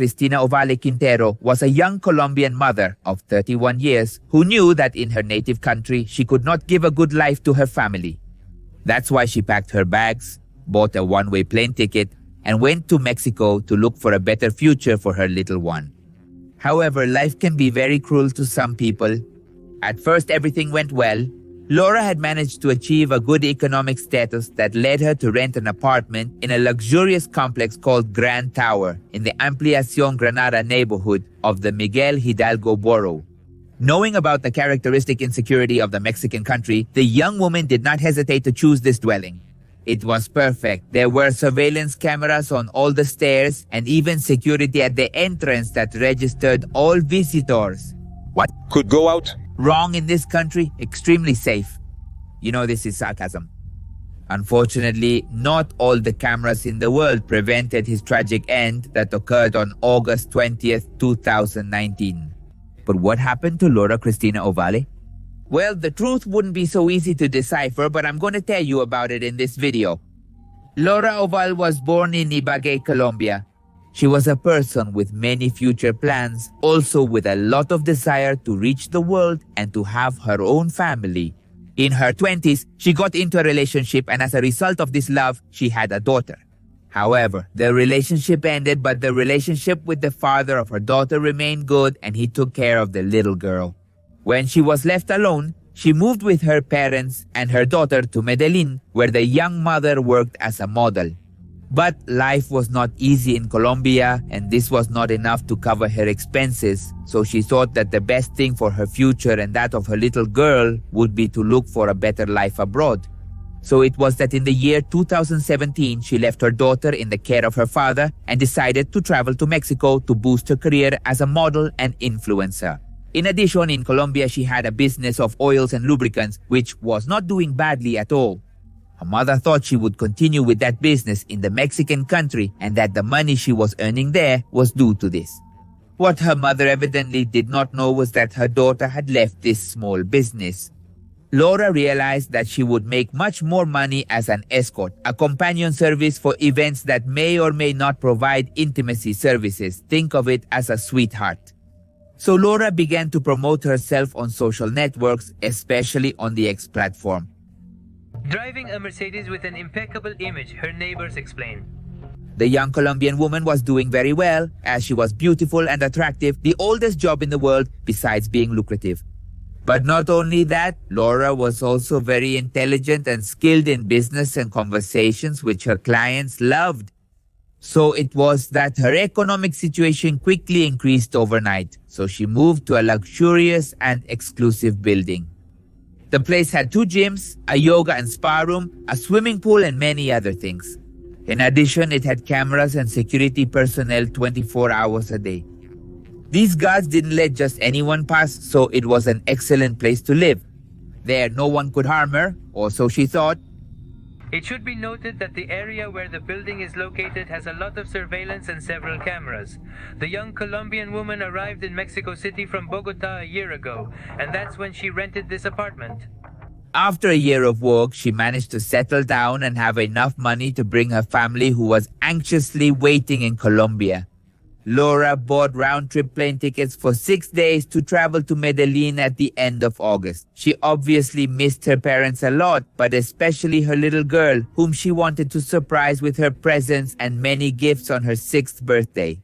Cristina Ovalle Quintero was a young Colombian mother of 31 years who knew that in her native country she could not give a good life to her family. That's why she packed her bags, bought a one-way plane ticket, and went to Mexico to look for a better future for her little one. However, life can be very cruel to some people. At first, everything went well. Laura had managed to achieve a good economic status that led her to rent an apartment in a luxurious complex called Grand Tower in the Ampliacion Granada neighborhood of the Miguel Hidalgo borough. Knowing about the characteristic insecurity of the Mexican country, the young woman did not hesitate to choose this dwelling. It was perfect. There were surveillance cameras on all the stairs and even security at the entrance that registered all visitors. What could go out wrong in this country? Extremely safe. You know this is sarcasm. Unfortunately, not all the cameras in the world prevented his tragic end that occurred on August 20th, 2019. But what happened to Laura Cristina Ovalle? Well, the truth wouldn't be so easy to decipher, but I'm going to tell you about it in this video. Laura Ovalle was born in Ibagué, Colombia. She was a person with many future plans, also with a lot of desire to reach the world and to have her own family. In her 20s, she got into a relationship, and as a result of this love, she had a daughter. However, the relationship ended, but the relationship with the father of her daughter remained good, and he took care of the little girl. When she was left alone, she moved with her parents and her daughter to Medellin, where the young mother worked as a model. But life was not easy in Colombia, and this was not enough to cover her expenses, so she thought that the best thing for her future and that of her little girl would be to look for a better life abroad. So it was that in the year 2017, she left her daughter in the care of her father and decided to travel to Mexico to boost her career as a model and influencer. In addition, in Colombia, she had a business of oils and lubricants, which was not doing badly at all. Her mother thought she would continue with that business in the Mexican country and that the money she was earning there was due to this. What her mother evidently did not know was that her daughter had left this small business. Laura realized that she would make much more money as an escort, a companion service for events that may or may not provide intimacy services. Think of it as a sweetheart. So Laura began to promote herself on social networks, especially on the X platform. Driving a Mercedes with an impeccable image, her neighbors explain. The young Colombian woman was doing very well, as she was beautiful and attractive, the oldest job in the world besides being lucrative. But not only that, Laura was also very intelligent and skilled in business and conversations, which her clients loved. So it was that her economic situation quickly increased overnight, so she moved to a luxurious and exclusive building. The place had 2 gyms, a yoga and spa room, a swimming pool, and many other things. In addition, it had cameras and security personnel 24 hours a day. These guards didn't let just anyone pass, so it was an excellent place to live. There, no one could harm her, or so she thought. It should be noted that the area where the building is located has a lot of surveillance and several cameras. The young Colombian woman arrived in Mexico City from Bogota a year ago, and that's when she rented this apartment. After a year of work, she managed to settle down and have enough money to bring her family, who was anxiously waiting in Colombia. Laura bought round-trip plane tickets for 6 days to travel to Medellin at the end of August. She obviously missed her parents a lot, but especially her little girl, whom she wanted to surprise with her presents and many gifts on her 6th birthday.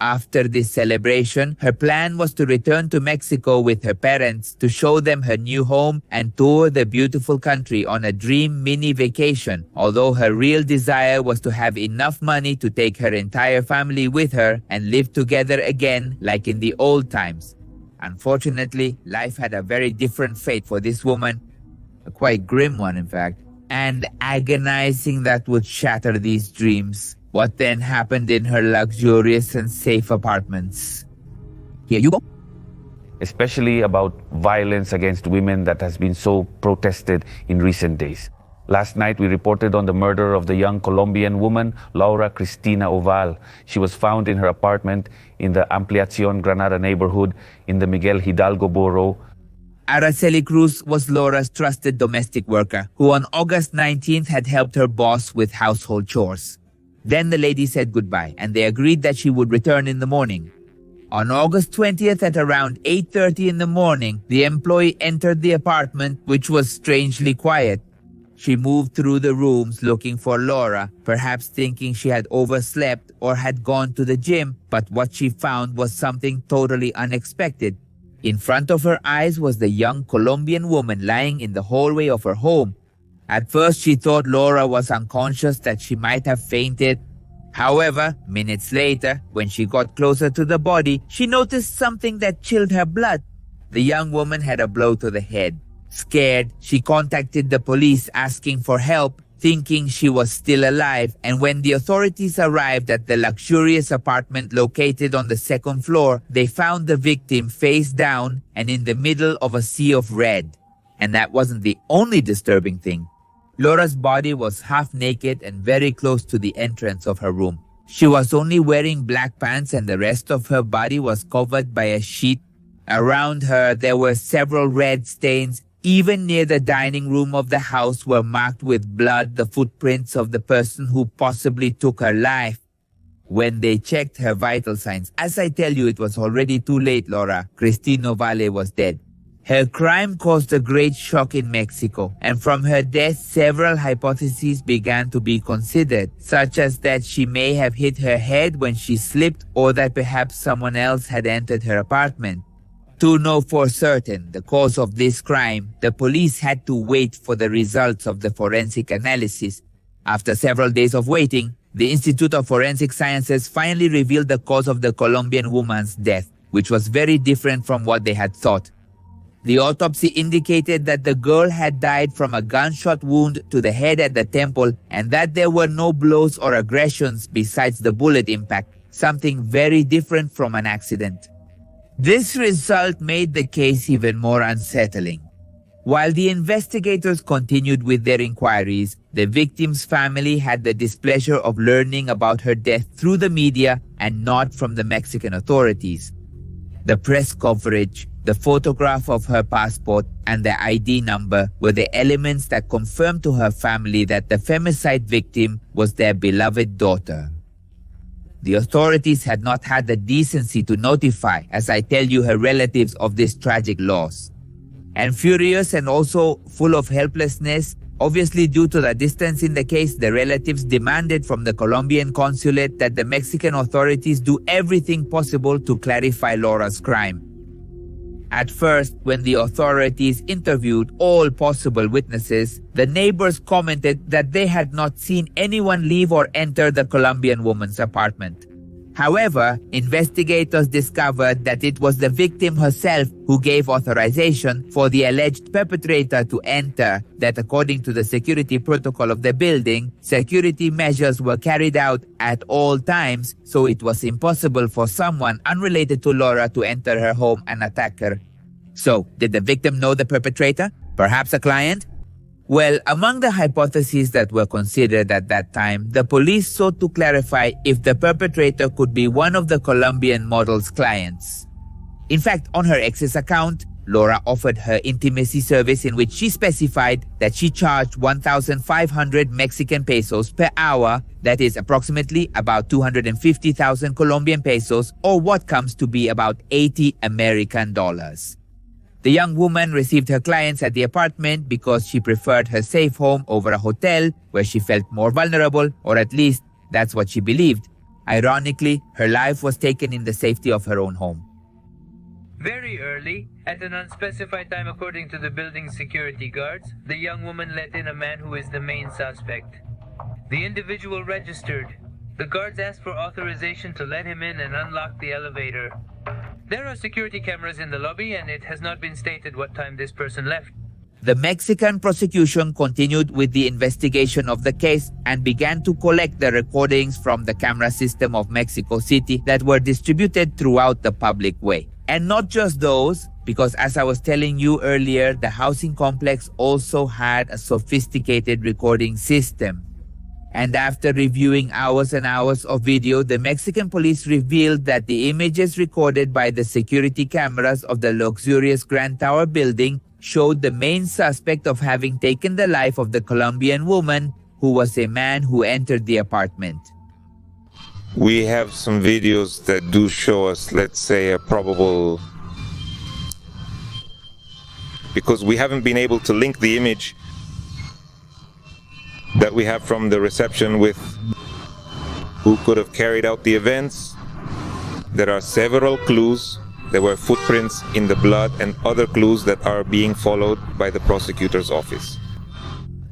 After this celebration, her plan was to return to Mexico with her parents to show them her new home and tour the beautiful country on a dream mini vacation, although her real desire was to have enough money to take her entire family with her and live together again like in the old times. Unfortunately, life had a very different fate for this woman, a quite grim one in fact, and agonizing that would shatter these dreams. What then happened in her luxurious and safe apartments? Here you go. especially about violence against women that has been so protested in recent days. Last night, we reported on the murder of the young Colombian woman, Laura Cristina Ovalle. She was found in her apartment in the Ampliacion Granada neighborhood in the Miguel Hidalgo borough. Araceli Cruz was Laura's trusted domestic worker who on August 19th had helped her boss with household chores. Then the lady said goodbye, and they agreed that she would return in the morning. On August 20th at around 8:30 in the morning, the employee entered the apartment, which was strangely quiet. She moved through the rooms looking for Laura, perhaps thinking she had overslept or had gone to the gym, but what she found was something totally unexpected. In front of her eyes was the young Colombian woman lying in the hallway of her home. At first, she thought Laura was unconscious, that she might have fainted. However, minutes later, when she got closer to the body, she noticed something that chilled her blood. The young woman had a blow to the head. Scared, she contacted the police asking for help, thinking she was still alive, and when the authorities arrived at the luxurious apartment located on the second floor, they found the victim face down and in the middle of a sea of red. And that wasn't the only disturbing thing. Laura's body was half naked and very close to the entrance of her room. She was only wearing black pants and the rest of her body was covered by a sheet. Around her, there were several red stains. Even near the dining room of the house were marked with blood the footprints of the person who possibly took her life. When they checked her vital signs, as I tell you, it was already too late, Laura. Cristina Ovalle was dead. Her crime caused a great shock in Mexico, and from her death, several hypotheses began to be considered, such as that she may have hit her head when she slipped or that perhaps someone else had entered her apartment. To know for certain the cause of this crime, the police had to wait for the results of the forensic analysis. After several days of waiting, the Institute of Forensic Sciences finally revealed the cause of the Colombian woman's death, which was very different from what they had thought. The autopsy indicated that the girl had died from a gunshot wound to the head at the temple and that there were no blows or aggressions besides the bullet impact, something very different from an accident. This result made the case even more unsettling. While the investigators continued with their inquiries, the victim's family had the displeasure of learning about her death through the media and not from the Mexican authorities. The press coverage, the photograph of her passport, and the ID number were the elements that confirmed to her family that the femicide victim was their beloved daughter. The authorities had not had the decency to notify, as I tell you, her relatives of this tragic loss. And furious and also full of helplessness, obviously due to the distance in the case, the relatives demanded from the Colombian consulate that the Mexican authorities do everything possible to clarify Laura's crime. At first, when the authorities interviewed all possible witnesses, the neighbors commented that they had not seen anyone leave or enter the Colombian woman's apartment. However, investigators discovered that it was the victim herself who gave authorization for the alleged perpetrator to enter, that according to the security protocol of the building, security measures were carried out at all times, so it was impossible for someone unrelated to Laura to enter her home and attack her. So, did the victim know the perpetrator? Perhaps a client? Well, among the hypotheses that were considered at that time, the police sought to clarify if the perpetrator could be one of the Colombian model's clients. In fact, on her ex's account, Laura offered her intimacy service in which she specified that she charged 1,500 Mexican pesos per hour, that is approximately about 250,000 Colombian pesos, or what comes to be about 80 American dollars. The young woman received her clients at the apartment because she preferred her safe home over a hotel where she felt more vulnerable, or at least that's what she believed. Ironically, her life was taken in the safety of her own home. Very early, at an unspecified time according to the building's security guards, the young woman let in a man who is the main suspect. The individual registered. The guards asked for authorization to let him in and unlock the elevator. There are security cameras in the lobby, and it has not been stated what time this person left. The Mexican prosecution continued with the investigation of the case and began to collect the recordings from the camera system of Mexico City that were distributed throughout the public way. And not just those, because as I was telling you earlier, the housing complex also had a sophisticated recording system. And after reviewing hours and hours of video, the Mexican police revealed that the images recorded by the security cameras of the luxurious Grand Tower building showed the main suspect of having taken the life of the Colombian woman, who was a man who entered the apartment. We have some videos that do show us, let's say, a probable, because we haven't been able to link the image that we have from the reception with who could have carried out the events. There are several clues. There were footprints in the blood and other clues that are being followed by the prosecutor's office.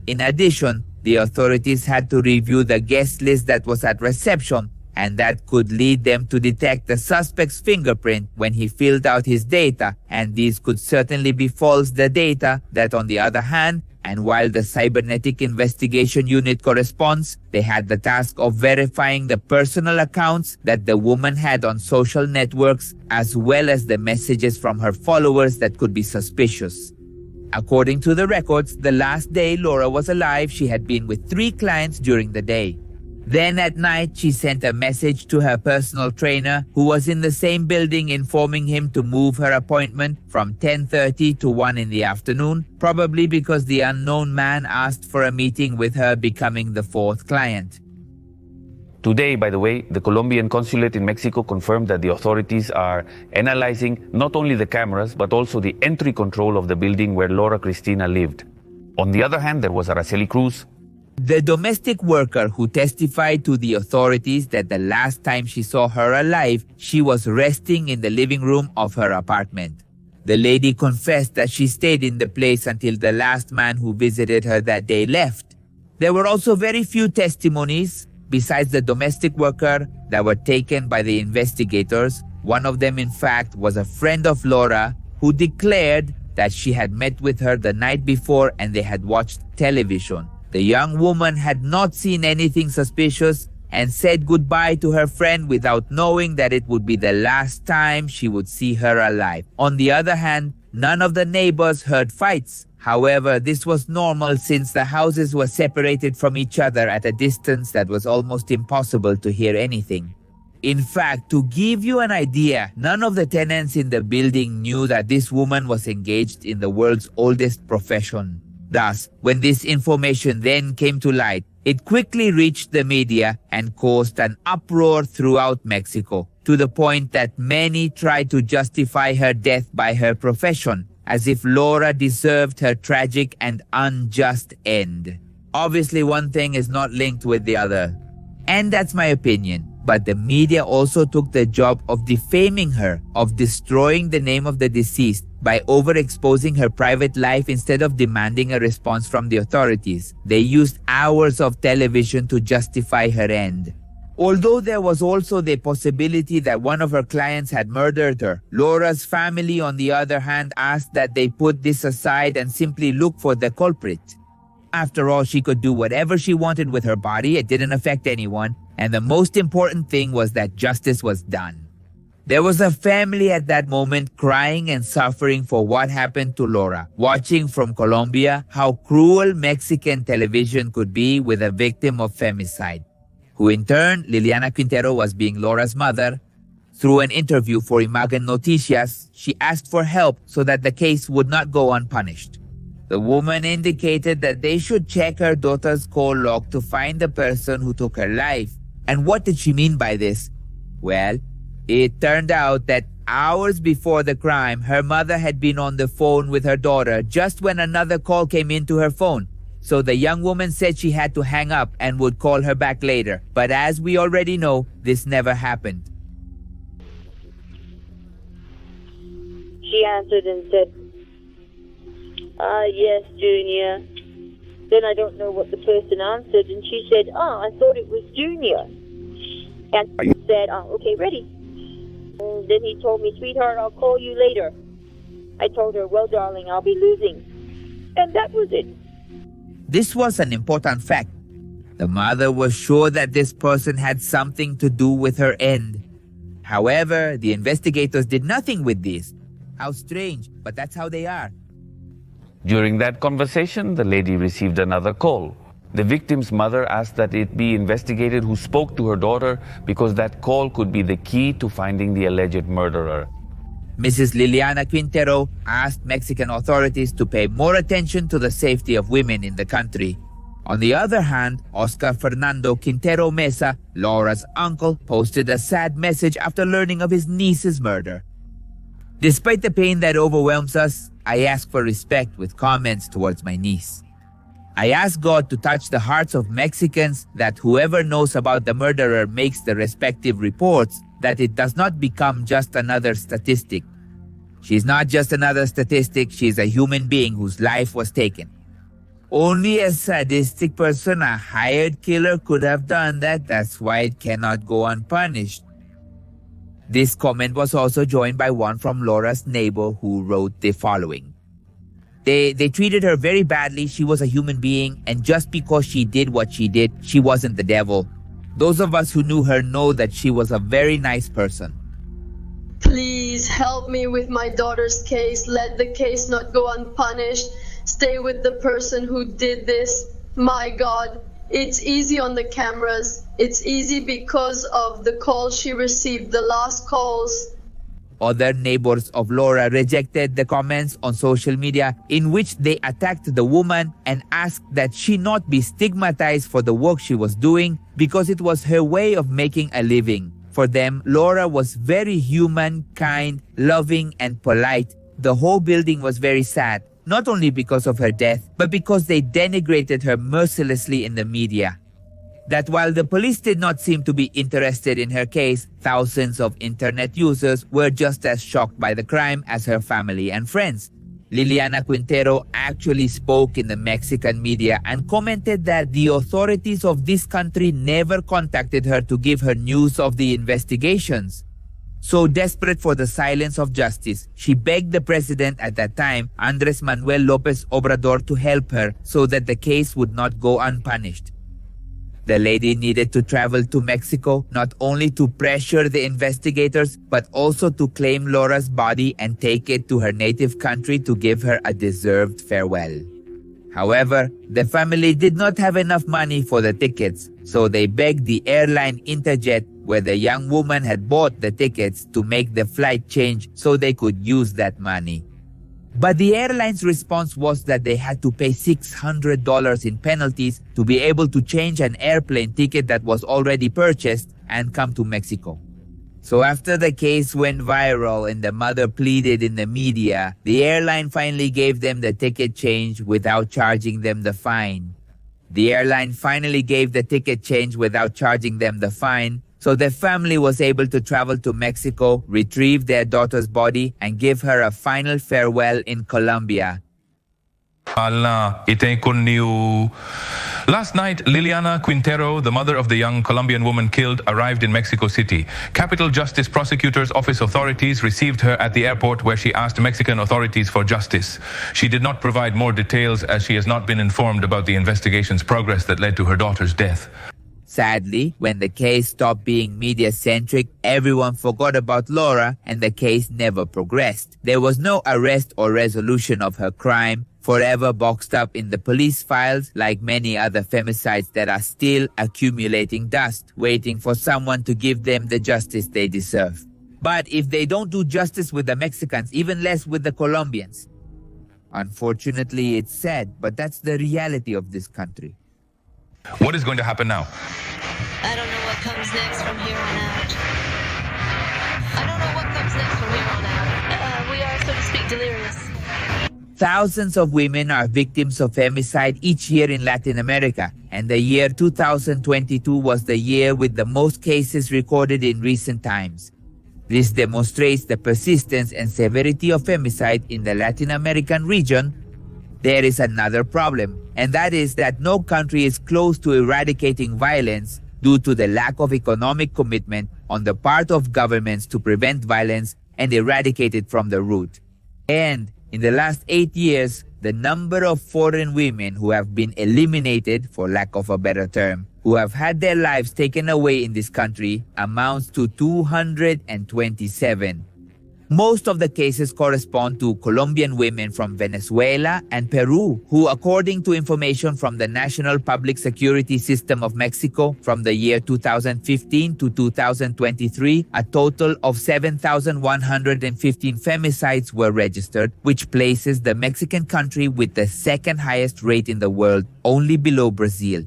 In addition, the authorities had to review the guest list that was at reception, and that could lead them to detect the suspect's fingerprint when he filled out his data, and these could certainly be false data that, on the other hand, and while the Cybernetic Investigation Unit corresponds, they had the task of verifying the personal accounts that the woman had on social networks, as well as the messages from her followers that could be suspicious. According to the records, the last day Laura was alive, she had been with 3 clients during the day. Then at night, she sent a message to her personal trainer, who was in the same building, informing him to move her appointment from 10:30 to 1 in the afternoon, probably because the unknown man asked for a meeting with her, becoming the 4th client. Today, by the way, the Colombian consulate in Mexico confirmed that the authorities are analyzing not only the cameras, but also the entry control of the building where Laura Cristina lived. On the other hand, there was Araceli Cruz, the domestic worker who testified to the authorities that the last time she saw her alive, she was resting in the living room of her apartment. The lady confessed that she stayed in the place until the last man who visited her that day left. There were also very few testimonies, besides the domestic worker, that were taken by the investigators. One of them, in fact, was a friend of Laura who declared that she had met with her the night before and they had watched television. The young woman had not seen anything suspicious and said goodbye to her friend without knowing that it would be the last time she would see her alive. On the other hand, none of the neighbors heard fights. However, this was normal since the houses were separated from each other at a distance that was almost impossible to hear anything. In fact, to give you an idea, none of the tenants in the building knew that this woman was engaged in the world's oldest profession. Thus, when this information then came to light, it quickly reached the media and caused an uproar throughout Mexico, to the point that many tried to justify her death by her profession, as if Laura deserved her tragic and unjust end. Obviously, one thing is not linked with the other. And that's my opinion. But the media also took the job of defaming her, of destroying the name of the deceased by overexposing her private life instead of demanding a response from the authorities. They used hours of television to justify her end. Although there was also the possibility that one of her clients had murdered her, Laura's family, on the other hand, asked that they put this aside and simply look for the culprit. After all, she could do whatever she wanted with her body. It didn't affect anyone. And the most important thing was that justice was done. There was a family at that moment crying and suffering for what happened to Laura, watching from Colombia how cruel Mexican television could be with a victim of femicide, who in turn, Liliana Quintero, was being Laura's mother. Through an interview for Imagen Noticias, she asked for help so that the case would not go unpunished. The woman indicated that they should check her daughter's call log to find the person who took her life. And what did she mean by this? Well, it turned out that hours before the crime, her mother had been on the phone with her daughter just when another call came into her phone. So the young woman said she had to hang up and would call her back later. But as we already know, this never happened. She answered and said, yes, Junior. Then I don't know what the person answered, and she said, I thought it was Junior. And I said, okay, ready. And then he told me, sweetheart, I'll call you later. I told her, well, darling, I'll be losing. And that was it. This was an important fact. The mother was sure that this person had something to do with her end. However, the investigators did nothing with this. How strange, but that's how they are. During that conversation, the lady received another call. The victim's mother asked that it be investigated who spoke to her daughter because that call could be the key to finding the alleged murderer. Mrs. Liliana Quintero asked Mexican authorities to pay more attention to the safety of women in the country. On the other hand, Oscar Fernando Quintero Mesa, Laura's uncle, posted a sad message after learning of his niece's murder. Despite the pain that overwhelms us, I ask for respect with comments towards my niece. I ask God to touch the hearts of Mexicans, that whoever knows about the murderer makes the respective reports, that it does not become just another statistic. She's not just another statistic, she's a human being whose life was taken. Only a sadistic person, a hired killer, could have done that. That's why it cannot go unpunished. This comment was also joined by one from Laura's neighbor who wrote the following. They treated her very badly. She was a human being, and just because she did what she did, she wasn't the devil. Those of us who knew her know that she was a very nice person. Please help me with my daughter's case. Let the case not go unpunished. Stay with the person who did this. My God, it's easy on the cameras. It's easy because of the calls she received, the last calls. Other neighbors of Laura rejected the comments on social media in which they attacked the woman and asked that she not be stigmatized for the work she was doing because it was her way of making a living. For them, Laura was very human, kind, loving, and polite. The whole building was very sad, not only because of her death, but because they denigrated her mercilessly in the media. That while the police did not seem to be interested in her case, thousands of internet users were just as shocked by the crime as her family and friends. Liliana Quintero actually spoke in the Mexican media and commented that the authorities of this country never contacted her to give her news of the investigations. So desperate for the silence of justice, she begged the president at that time, Andres Manuel Lopez Obrador, to help her so that the case would not go unpunished. The lady needed to travel to Mexico not only to pressure the investigators, but also to claim Laura's body and take it to her native country to give her a deserved farewell. However, the family did not have enough money for the tickets, so they begged the airline Interjet, where the young woman had bought the tickets, to make the flight change so they could use that money. But the airline's response was that they had to pay $600 in penalties to be able to change an airplane ticket that was already purchased and come to Mexico. So after the case went viral and the mother pleaded in the media, the airline finally gave them the ticket change without charging them the fine. The airline finally gave the ticket change without charging them the fine, so the family was able to travel to Mexico, retrieve their daughter's body, and give her a final farewell in Colombia. Last night, Liliana Quintero, the mother of the young Colombian woman killed, arrived in Mexico City. Capital Justice Prosecutor's Office authorities received her at the airport, where she asked Mexican authorities for justice. She did not provide more details, as she has not been informed about the investigation's progress that led to her daughter's death. Sadly, when the case stopped being media-centric, everyone forgot about Laura and the case never progressed. There was no arrest or resolution of her crime, forever boxed up in the police files like many other femicides that are still accumulating dust, waiting for someone to give them the justice they deserve. But if they don't do justice with the Mexicans, even less with the Colombians. Unfortunately, it's sad, but that's the reality of this country. What is going to happen now? I don't know what comes next from here on out. We are, so to speak, delirious. Thousands of women are victims of femicide each year in Latin America, and the year 2022 was the year with the most cases recorded in recent times. This demonstrates the persistence and severity of femicide in the Latin American region. There is another problem, and that is that no country is close to eradicating violence due to the lack of economic commitment on the part of governments to prevent violence and eradicate it from the root. And in the last 8 years, the number of foreign women who have been eliminated, for lack of a better term, who have had their lives taken away in this country amounts to 227. Most of the cases correspond to Colombian women from Venezuela and Peru, who, according to information from the National Public Security System of Mexico from the year 2015 to 2023, a total of 7,115 femicides were registered, which places the Mexican country with the second highest rate in the world, only below Brazil.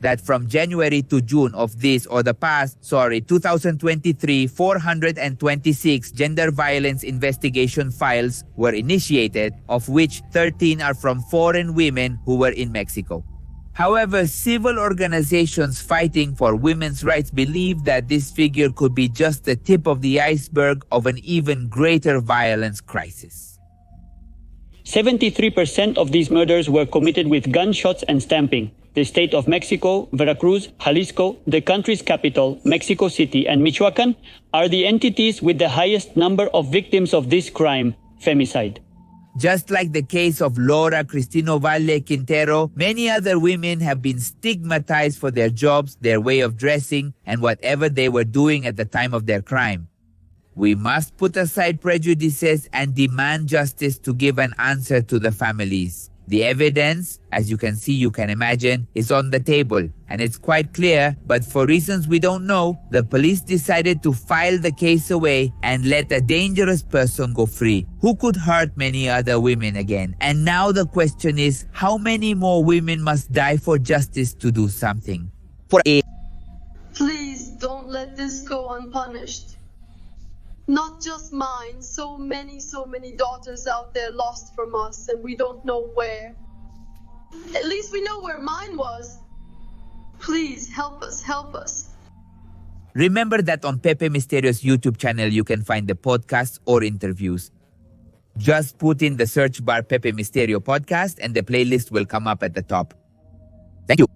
That from January to June of 2023, 426 gender violence investigation files were initiated, of which 13 are from foreign women who were in Mexico. However, civil organizations fighting for women's rights believe that this figure could be just the tip of the iceberg of an even greater violence crisis. 73% of these murders were committed with gunshots and stamping. The state of Mexico, Veracruz, Jalisco, the country's capital, Mexico City, and Michoacan are the entities with the highest number of victims of this crime, femicide. Just like the case of Laura Cristina Ovalle Quintero, many other women have been stigmatized for their jobs, their way of dressing, and whatever they were doing at the time of their crime. We must put aside prejudices and demand justice to give an answer to the families. The evidence, as you can see, you can imagine, is on the table, and it's quite clear, but for reasons we don't know, the police decided to file the case away and let a dangerous person go free, who could hurt many other women again. And now the question is, how many more women must die for justice to do something? Please don't let this go unpunished. Not just mine, so many daughters out there lost from us, and we don't know where. At least we know where mine was. Please, help us. Remember that on Pepe Misterio's YouTube channel, you can find the podcasts or interviews. Just put in the search bar Pepe Misterio podcast and the playlist will come up at the top. Thank you.